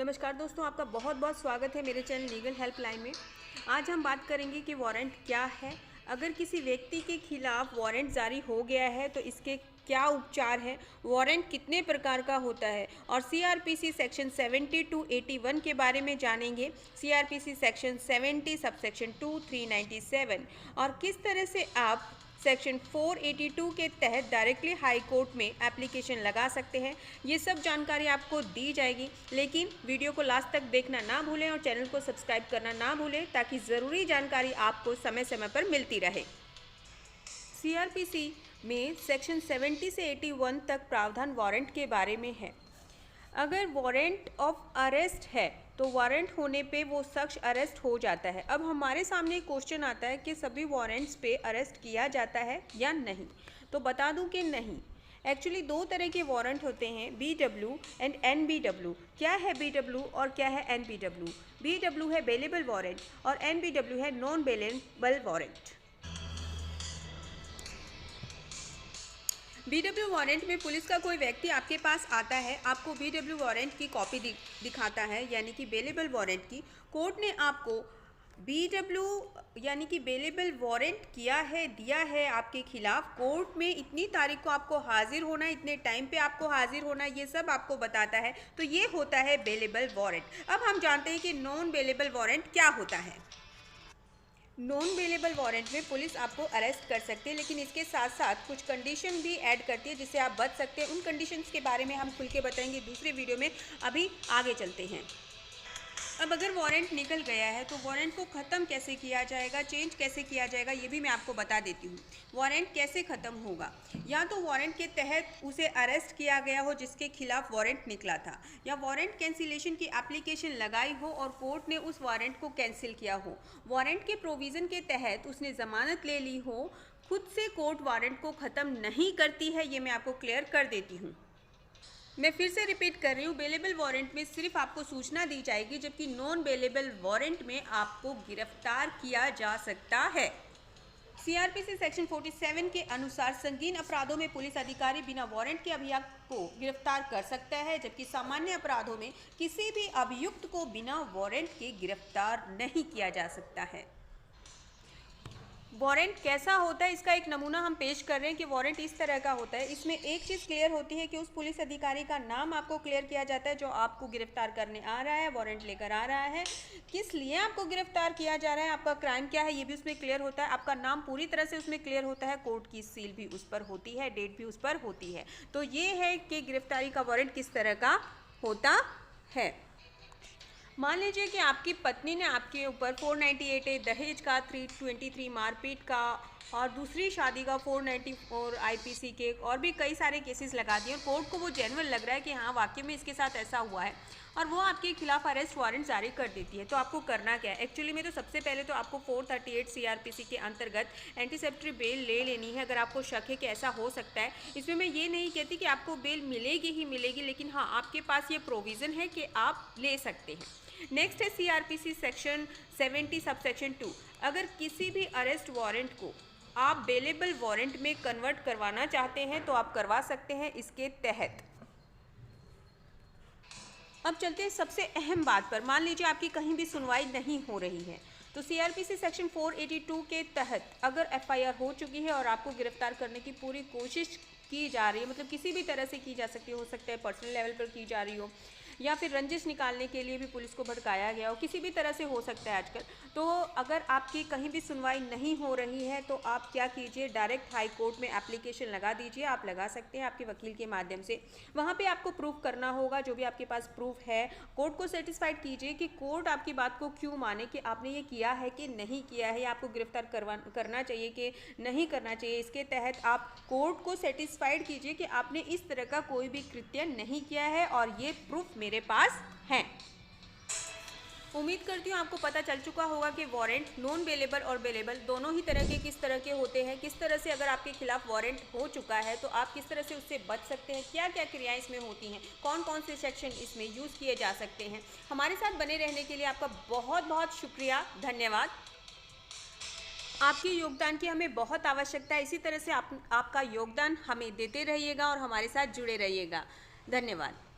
नमस्कार दोस्तों, आपका बहुत बहुत स्वागत है मेरे चैनल लीगल हेल्पलाइन में। आज हम बात करेंगे कि वारंट क्या है। अगर किसी व्यक्ति के खिलाफ वारंट जारी हो गया है तो इसके क्या उपचार है, वारंट कितने प्रकार का होता है और सीआरपीसी सेक्शन 70 टू 81 के बारे में जानेंगे। सीआरपीसी सेक्शन 70 सबसेक्शन 2 397 और किस तरह से आप सेक्शन 482 के तहत डायरेक्टली हाई कोर्ट में एप्लीकेशन लगा सकते हैं। ये सब जानकारी आपको दी जाएगी, लेकिन वीडियो को लास्ट तक देखना ना भूलें और चैनल को सब्सक्राइब करना ना भूलें ताकि ज़रूरी जानकारी आपको समय समय पर मिलती रहे। सीआरपीसी में सेक्शन 70 से 81 तक प्रावधान वारंट के बारे में है। अगर वारंट ऑफ अरेस्ट है तो वारंट होने पे वो शख्स अरेस्ट हो जाता है। अब हमारे सामने एक क्वेश्चन आता है कि सभी वारंट्स पे अरेस्ट किया जाता है या नहीं, तो बता दूं कि नहीं। एक्चुअली दो तरह के वारंट होते हैं, BW एंड NBW। क्या है BW और क्या है NBW? BW है बेलेबल वारंट और NBW है non bailable warrant. BW warrant में पुलिस का कोई व्यक्ति आपके पास आता है, आपको BW वारंट की कॉपी दिखाता है, यानी कि बेलेबल वारंट की। कोर्ट ने आपको BW यानी कि बेलेबल वारंट दिया है आपके खिलाफ। कोर्ट में इतनी तारीख को आपको हाजिर होना, इतने टाइम पे आपको हाजिर होना, ये सब आपको बताता है। तो ये होता है बेलेबल वारंट। अब हम जानते हैं कि नॉन बेलेबल वारंट क्या होता है। नॉन बेलेबल वारंट में पुलिस आपको अरेस्ट कर सकती है, लेकिन इसके साथ साथ कुछ कंडीशन भी ऐड करती है जिससे आप बच सकते हैं। उन कंडीशंस के बारे में हम खुल के बताएंगे दूसरे वीडियो में। अभी आगे चलते हैं। अब अगर वारंट निकल गया है तो वारंट को ख़त्म कैसे किया जाएगा, चेंज कैसे किया जाएगा, ये भी मैं आपको बता देती हूँ। वारंट कैसे ख़त्म होगा, या तो वारंट के तहत उसे अरेस्ट किया गया हो जिसके खिलाफ वारंट निकला था, या वारंट कैंसिलेशन की एप्लीकेशन लगाई हो और कोर्ट ने उस वारंट को कैंसिल किया हो, वारंट के प्रोविज़न के तहत उसने ज़मानत ले ली हो। खुद से कोर्ट वारंट को ख़त्म नहीं करती है, ये मैं आपको क्लियर कर देती हूँ। मैं फिर से रिपीट कर रही हूँ, बेलेबल वारंट में सिर्फ आपको सूचना दी जाएगी, जबकि नॉन बेलेबल वारंट में आपको गिरफ्तार किया जा सकता है। सीआरपीसी सेक्शन 47 के अनुसार संगीन अपराधों में पुलिस अधिकारी बिना वारंट के अभियुक्त को गिरफ्तार कर सकता है, जबकि सामान्य अपराधों में किसी भी अभियुक्त को बिना वारंट के गिरफ्तार नहीं किया जा सकता है। वारंट कैसा होता है, इसका एक नमूना हम पेश कर रहे हैं कि वारंट इस तरह का होता है। इसमें एक चीज़ क्लियर होती है कि उस पुलिस अधिकारी का नाम आपको क्लियर किया जाता है जो आपको गिरफ्तार करने आ रहा है, वारंट लेकर आ रहा है, किस लिए आपको गिरफ्तार किया जा रहा है, आपका क्राइम क्या है, ये भी उसमें क्लियर होता है। आपका नाम पूरी तरह से उसमें क्लियर होता है, कोर्ट की सील भी उस पर होती है, डेट भी उस पर होती है। तो ये है कि गिरफ्तारी का वारंट किस तरह का होता है। मान लीजिए कि आपकी पत्नी ने आपके ऊपर 498A दहेज का, 323 मारपीट का और दूसरी शादी का 494 IPC के और भी कई सारे केसेस लगा दिए और कोर्ट को वो जेन्युइन लग रहा है कि हाँ वाकई में इसके साथ ऐसा हुआ है और वो आपके खिलाफ अरेस्ट वारंट जारी कर देती है। तो आपको करना क्या है? एक्चुअली में तो सबसे पहले तो आपको 438 CRPC के अंतर्गत एंटीसेप्टरी बेल ले लेनी है, अगर आपको शक है कि ऐसा हो सकता है। इसमें मैं ये नहीं कहती कि आपको बेल मिलेगी ही मिलेगी, लेकिन हाँ आपके पास ये प्रोविज़न है कि आप ले सकते हैं। नेक्स्ट है सीआरपीसी सेक्शन 70 सबसेक्शन 2। अगर किसी भी अरेस्ट वारंट को आप बेलेबल वारंट में कन्वर्ट करवाना चाहते हैं तो आप करवा सकते हैं इसके तहत। अब चलते हैं सबसे अहम बात पर। मान लीजिए आपकी कहीं भी सुनवाई नहीं हो रही है, तो सीआरपीसी सेक्शन 482 के तहत अगर FIR हो चुकी है और आपको गिरफ्तार करने की पूरी कोशिश की जा रही है, मतलब किसी भी तरह से की जा सकती हो सकता है पर्सनल लेवल पर की जा रही हो या फिर रंजिश निकालने के लिए भी पुलिस को भड़काया गया हो, किसी भी तरह से हो सकता है आजकल। तो अगर आपकी कहीं भी सुनवाई नहीं हो रही है तो आप क्या कीजिए, डायरेक्ट हाई कोर्ट में एप्लीकेशन लगा दीजिए। आप लगा सकते हैं आपके वकील के माध्यम से। वहाँ पे आपको प्रूफ करना होगा, जो भी आपके पास प्रूफ है कोर्ट को सेटिस्फाइड कीजिए कि कोर्ट आपकी बात को क्यों माने कि आपने ये किया है कि नहीं किया है, आपको गिरफ्तार करना चाहिए कि नहीं करना चाहिए। इसके तहत आप कोर्ट को सेटिस्फाइड कीजिए कि आपने इस तरह का कोई भी कृत्य नहीं किया है और ये प्रूफ मेरे पास है। उम्मीद करती हूँ आपको पता चल चुका होगा कि वारंट नॉन बेलेबल और बेलेबल दोनों ही तरह के किस तरह के होते हैं, किस तरह से अगर आपके खिलाफ वारंट हो चुका है तो आप किस तरह से उससे बच सकते हैं, क्या क्या क्रियाएं इसमें होती हैं, कौन कौन से सेक्शन इसमें यूज़ किए जा सकते हैं। हमारे साथ बने रहने के लिए आपका बहुत बहुत शुक्रिया, धन्यवाद। आपके योगदान की हमें बहुत आवश्यकता है। इसी तरह से आपका योगदान हमें देते रहिएगा और हमारे साथ जुड़े रहिएगा। धन्यवाद।